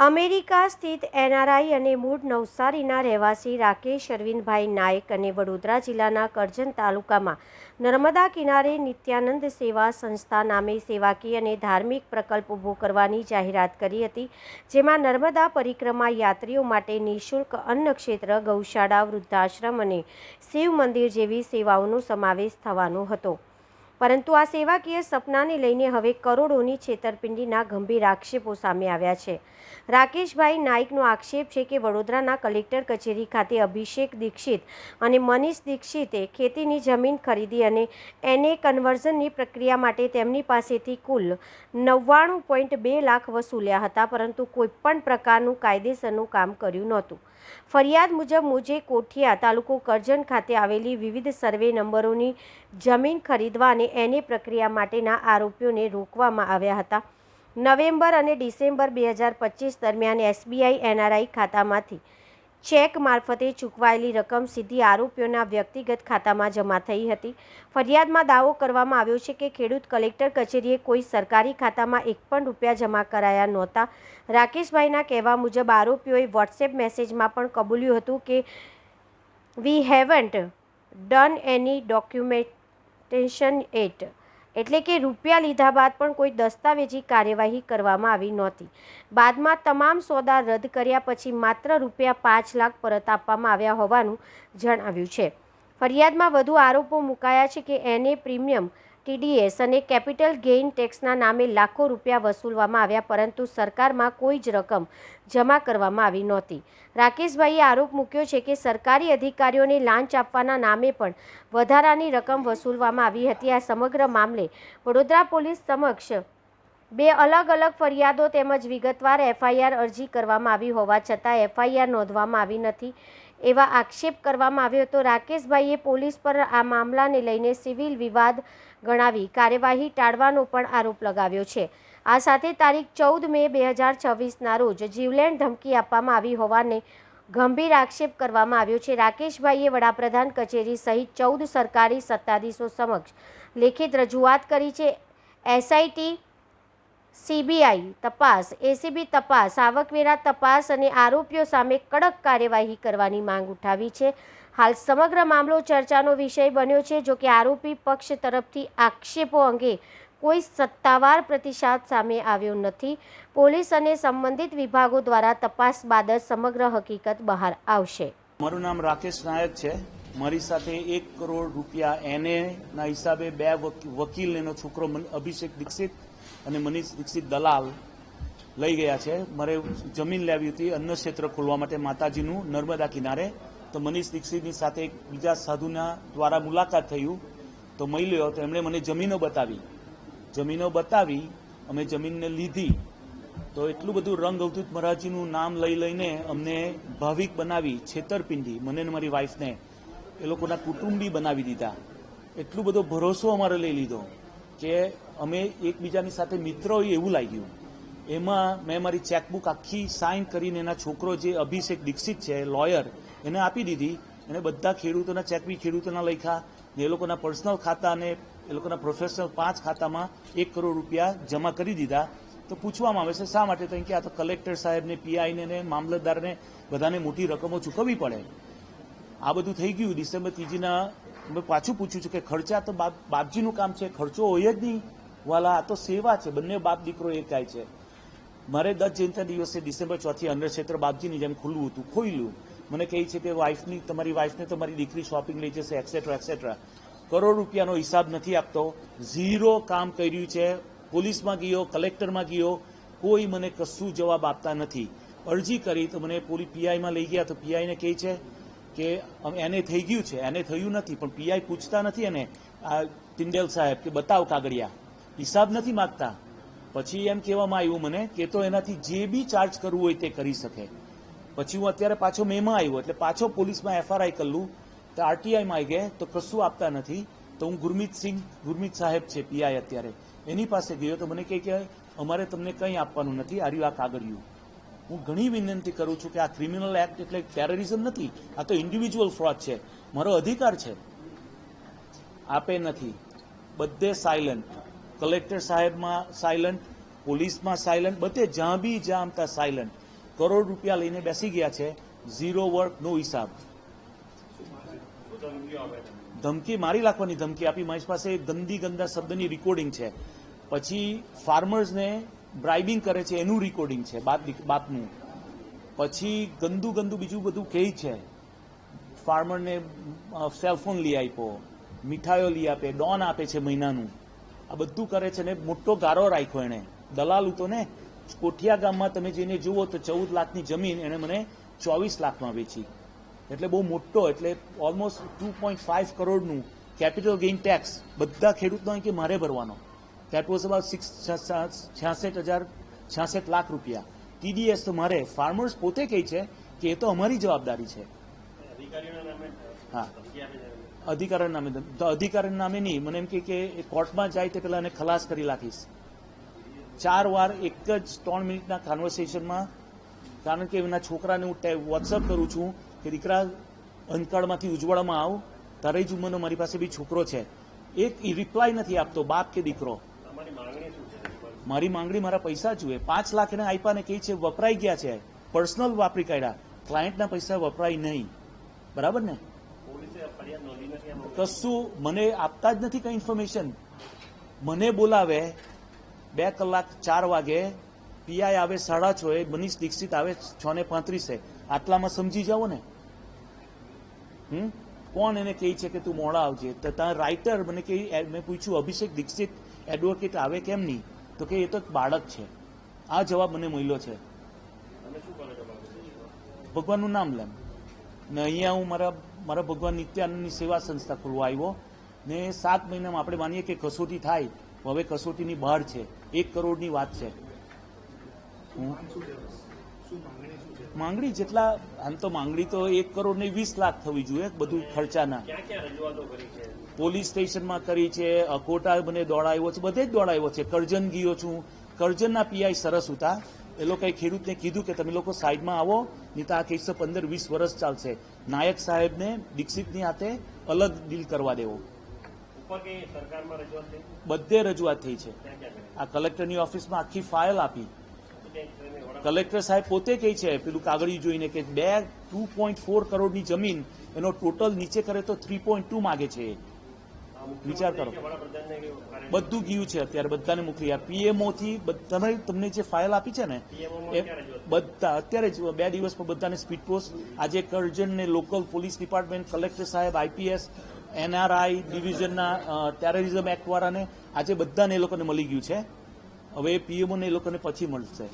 America સ્થિત NRI અને મૂળ નવસારીના રહેવાસી રાકેશ અરવિંદભાઈ નાયક અને વડોદરા જિલ્લાના કરજણ તાલુકામાં નર્મદા કિનારે નિત્યાનંદ સેવા સંસ્થા નામે સેવાકીય અને ધાર્મિક પ્રકલ્પ ઊભો કરવાની જાહેરાત કરી હતી, જેમાં નર્મદા પરિક્રમા યાત્રીઓ માટે નિઃશુલ્ક અન્ન ક્ષેત્ર, ગૌશાળા, વૃદ્ધાશ્રમ અને શિવ મંદિર જેવી સેવાઓનો સમાવેશ થવાનો હતો. પરંતુ આ સેવાકીય સપનાને લઈને હવે કરોડોની છેતરપિંડીના ગંભીર આક્ષેપો સામે આવ્યા છે. રાકેશભાઈ નાઇકનો આક્ષેપ છે કે વડોદરાના કલેક્ટર કચેરી ખાતે અભિષેક દીક્ષિત અને મનીષ દીક્ષિતે ખેતીની જમીન ખરીદી અને એને કન્વર્ઝનની પ્રક્રિયા માટે તેમની પાસેથી કુલ 99.2 લાખ વસૂલ્યા હતા, પરંતુ કોઈપણ પ્રકારનું કાયદેસરનું કામ કર્યું નહોતું. ફરિયાદ મુજબ મુજે કોઠિયા તાલુકો કરજણ ખાતે આવેલી વિવિધ સર્વે નંબરોની જમીન ખરીદવા અને એને પ્રક્રિયા માટેના આરોપીઓને રોકવામાં આવ્યા હતા. નવેમ્બર અને ડિસેમ્બર 2025 દરમિયાન એસબીઆઈ એનઆરઆઈ ખાતામાંથી ચેક મારફતે ચૂકવાયેલી રકમ સીધી આરોપીઓના વ્યક્તિગત ખાતામાં જમા થઈ હતી. ફરિયાદમાં દાવો કરવામાં આવ્યો છે કે ખેડૂત કલેક્ટર કચેરીએ કોઈ સરકારી ખાતામાં એક પણ રૂપિયા જમા કરાયા નહોતા. રાકેશભાઈના કહેવા મુજબ આરોપીઓએ વોટ્સએપ મેસેજમાં પણ કબૂલ્યું હતું કે we haven't done any documentation at, એટલે કે રૂપિયા લીધા બાદ પણ કોઈ દસ્તાવેજી કાર્યવાહી કરવામાં આવી નહોતી. બાદમાં તમામ સોદા રદ કર્યા પછી માત્ર ₹5 લાખ પરત આપવામાં આવ્યા હોવાનું જણાવ્યું છે. ફરિયાદમાં વધુ આરોપો મુકાયા છે કે એને પ્રીમિયમ, ટીડીએસ અને કેપિટલ ગેઇન ટેક્સના નામે લાખો રૂપિયા વસૂલવામાં આવ્યા, પરંતુ સરકારમાં કોઈ જ રકમ જમા કરવામાં આવી નહોતી. રાકેશભાઈએ આરોપ મૂક્યો છે કે સરકારી અધિકારીઓને લાંચ આપવાના નામે પણ વધારાની રકમ વસૂલવામાં આવી હતી. આ સમગ્ર મામલે વડોદરા પોલીસ સમક્ષ 2 અલગ-અલગ ફરિયાદો તેમજ વિગતવાર એફઆઈઆર અરજી કરવામાં આવી હોવા છતાં એફઆઈઆર નોંધવામાં આવી નથી એવા આક્ષેપ કરવામાં આવ્યો હતો. રાકેશભાઈએ પોલીસ પર આ મામલાને લઈને સિવિલ વિવાદ ગણાવી કાર્યવાહી ટાળવાનો પણ આરોપ લગાવ્યો છે. આ સાથે તારીખ 14 મે 2026ના રોજ જીવલેણ ધમકી આપવામાં આવી હોવાને ગંભીર આક્ષેપ કરવામાં આવ્યો છે. રાકેશભાઈએ વડાપ્રધાન કચેરી સહિત 14 સરકારી સત્તાધીશો સમક્ષ લેખિત રજૂઆત કરી છે. એસઆઈટી, સીબીઆઈ તપાસ, એસીબી તપાસ, આવકવેરા તપાસ અને આરોપીઓ સામે કડક કાર્યવાહી કરવાની માંગ ઉઠાવી છે. હાલ સમગ્ર મામલો ચર્ચાનો વિષય બન્યો છે. જો કે આરોપી પક્ષ તરફથી આક્ષેપો અંગે કોઈ સત્તાવાર પ્રતિસાદ સામે આવ્યો નથી. પોલીસ અને સંબંધિત વિભાગો દ્વારા તપાસ બાદ જ સમગ્ર હકીકત બહાર આવશે. મારું નામ રાકેશ નાયક છે. મારી સાથે ₹1 કરોડ એને ના હિસાબે 2 વકીલ એનો છોકરો અભિષેક દીક્ષિત અને મનીષ દીક્ષિત દલાલ લઈ ગયા છે. મારે જમીન લેવી હતી અન્ન ક્ષેત્ર ખોલવા માટે માતાજીનું નર્મદા કિનારે. તો મનીષ દીક્ષિતની સાથે એક બીજા સાધુના દ્વારા મુલાકાત થયું તો મળ્યો, તો એમણે મને જમીનો બતાવી અમે જમીનને લીધી. તો એટલું બધું રંગ અવધૂત મહારાજજીનું નામ લઈને અમને ભાવિક બનાવી, છેતરપિંડી, મને ને મારી વાઈફને એ લોકોના કુટુંબી બનાવી દીધા. એટલું બધો ભરોસો અમારે લઈ લીધો કે અમે એકબીજાની સાથે મિત્ર હોય એવું લાગ્યું. એમાં મેં મારી ચેકબુક આખી સાઇન કરીને એના છોકરો જે અભિષેક દીક્ષિત છે, લોયર, એને આપી દીધી. એને બધા ખેડૂતોના ચેક બી ખેડૂતોના લખ્યા ને એ લોકોના પર્સનલ ખાતા અને એ લોકોના પ્રોફેશનલ 5 ખાતામાં ₹1 કરોડ જમા કરી દીધા. તો પૂછવામાં આવે છે શા માટે, તો કે આ તો કલેક્ટર સાહેબને, પીઆઈને, મામલતદારને બધાને મોટી રકમો ચૂકવવી પડે. આ બધું થઈ ગયું. ડિસેમ્બર 3ના મેં પાછું પૂછ્યું છે કે ખર્ચા તો બાપજીનું કામ છે, ખર્ચો હોય જ નહીં વાલા, આ તો સેવા છે, બંને બાપ દીકરો એકાય છે. મારે 10 જયંતિના દિવસે ડિસેમ્બર 4 અન્ન ક્ષેત્ર બાપજીની જેમ ખુલ્લું હતું, ખોઈલું. મને કહે છે કે તમારી વાઈફને તો મારી દીકરી શોપિંગ લઈ જશે, એક્સેટ્રા. કરોડ રૂપિયાનો હિસાબ નથી આપતો. 0 કામ કર્યું છે. પોલીસમાં ગયો, કલેક્ટરમાં ગયો, કોઈ મને કશું જવાબ આપતા નથી. અરજી કરી તો મને પીઆઈમાં લઈ ગયા તો પીઆઈને કહે છે કે એને થઈ ગયું છે. એને થયું નથી, પણ પીઆઈ પૂછતા નથી એને, આ ટિંડેલ સાહેબ, કે બતાવ કાગળિયા, હિસાબ નથી માગતા. પછી એમ કહેવામાં આવ્યું મને કે તો એનાથી જે બી ચાર્જ કરવું હોય તે કરી શકે. પછી હું અત્યારે પાછો મેમાં આવ્યો એટલે પાછો પોલીસમાં એફઆરઆઈ કરલું તો આરટીઆઈમાં આવી ગયા તો કશું આપતા નથી. તો હું ગુરમીત સાહેબ છે પીઆઈ અત્યારે, એની પાસે ગયો તો મને કહે કે અમારે તમને કંઈ આપવાનું નથી, આ કાગળિયું. હું ઘણી વિનંતી કરું છું કે આ ક્રિમિનલ એક્ટ એટલે ટેરરિઝમ નથી, આ તો ઇન્ડિવિજ્યુઅલ ફ્રોડ છે. મારો અધિકાર છે, આપે નથી. બધે સાયલન્ટ, કલેક્ટર સાહેબમાં સાયલન્ટ, પોલીસમાં સાયલન્ટ, બધે જ્યાં બી જ્યાં સાયલન્ટ. કરોડ રૂપિયા લઈને બેસી ગયા છે, ઝીરો વર્ક નો હિસાબ. ધમકી મારી નાખવાની ધમકી આપી. મારી પાસે ગંદા શબ્દની રેકોર્ડિંગ છે. પછી ફાર્મર્સને બ્રાઇબિંગ કરે છે એનું રેકોર્ડિંગ છે બાતનું. પછી ગંદુ બીજું બધું કહે છે. ફાર્મરને સેલફોન લઈ આપ્યો, મીઠાઈઓ લઈ આપે, ડોન આપે છે મહિનાનું. આ બધું કરે છે ને મોટો ગારો રાખ્યો એને. દલાલ તો ને કોઠિયા ગામમાં તમે જઈને જુઓ તો 14 લાખની જમીન એને મને 24 લાખમાં વેચી. એટલે બહુ મોટો, એટલે ઓલમોસ્ટ 2.5 કરોડનું કેપિટલ ગેઇન ટેક્સ બધા ખેડૂતનો કે મારે ભરવાનો. દેટ વોઝ અબાઉટ 66 લાખ રૂપિયા. TDS તો મારે. ફાર્મર્સ પોતે કહે છે કે એ તો અમારી જવાબદારી છે. હા, અધિકારીના નામે નહીં. મને એમ કે કોર્ટમાં જાય તે પહેલા એને ખલાસ કરી નાખીશ. 4 વાર એક જ 3 મિનિટના કન્વર્સેશનમાં, કારણ કે એના છોકરાને હું વોટ્સઅપ કરું છું કે દીકરા અંધકાળમાંથી ઉજવાળામાં આવ, તારે જ ઉંમરનો મારી પાસે બી છોકરો છે. એક રિપ્લાય નથી આપતો, બાપ કે દીકરો. મારી માંગણી મારા પૈસા જુએ. 5 લાખ એને આપ્યા ને કહે છે વપરાઈ ગયા છે, પર્સનલ વાપરી કાઢ્યા. ક્લાયન્ટના પૈસા વપરાય નહીં. બરાબર ને? કશું મને આપતા જ નથી કઈ ઇન્ફોર્મેશન. મને બોલાવે 2 કલાક 4 વાગે, પીઆઈ આવે 6:30, મનીષ દીક્ષિત આવે 6:35. આટલામાં સમજી જાઓ ને. કોણ એને કહે છે કે તું મોડા આવજે? તો ત્યાં રાઇટર મને કહે, મેં પૂછ્યું અભિષેક દીક્ષિત એડવોકેટ આવે કેમ નહીં? તો કે એ તો બાળક છે. આ જવાબ મને મળ્યો છે. ભગવાનનું નામ લેમ ને અહીંયા હું મારા ભગવાન નિત્યાનંદની સેવા સંસ્થા ખોલવા આવ્યો ને 7 મહિનામાં આપણે માનીએ કે કસોટી થાય, હવે કસોટીની બહાર છે. 1 કરોડની વાત છે. માંગણી જેટલા, આમ તો માંગણી તો 1 કરોડ ને 20 લાખ થવી જોઈએ બધું ખર્ચાના. પોલીસ સ્ટેશનમાં કરી છે, અકોટા મને દોડાવ્યો છે, બધે જ દોડાવ્યો છે. કરજણ ગયો છું. કરજણના પીઆઈ સરસ હતા. એ લોકોએ ખેડૂતને કીધું કે તમે લોકો સાઈડમાં આવો, નહીં તો આ કેસ 15-20 વર્ષ ચાલશે. નાયક સાહેબને દીક્ષિતની હાથે અલગ ડીલ કરવા દેવો. બધે રજૂઆત થઈ છે. આ કલેક્ટરની ઓફિસમાં આખી ફાઇલ આપી. કલેક્ટર સાહેબ પોતે કહે છે પેલું કાગળિયું જોઈને કે 2.4 કરોડની જમીન એનો ટોટલ નીચે કરે તો 3.2 માગે છે. વિચાર કરો. બધું ગયું છે અત્યારે, બધાને મોકલી. આ પીએમઓ થી તમને જે ફાઇલ આપી છે ને એ બધા અત્યારે જ 2 દિવસમાં બધાને સ્પીડ પોસ્ટ. આજે કરજણ ને લોકલ પોલીસ ડિપાર્ટમેન્ટ, કલેક્ટર સાહેબ, IPS, NRI ડિવિઝનના ટેરરિઝમ એક્ટ વાળાને આજે બધાને એ લોકોને મળી ગયું છે. હવે પીએમઓ ને એ લોકોને પછી મળશે.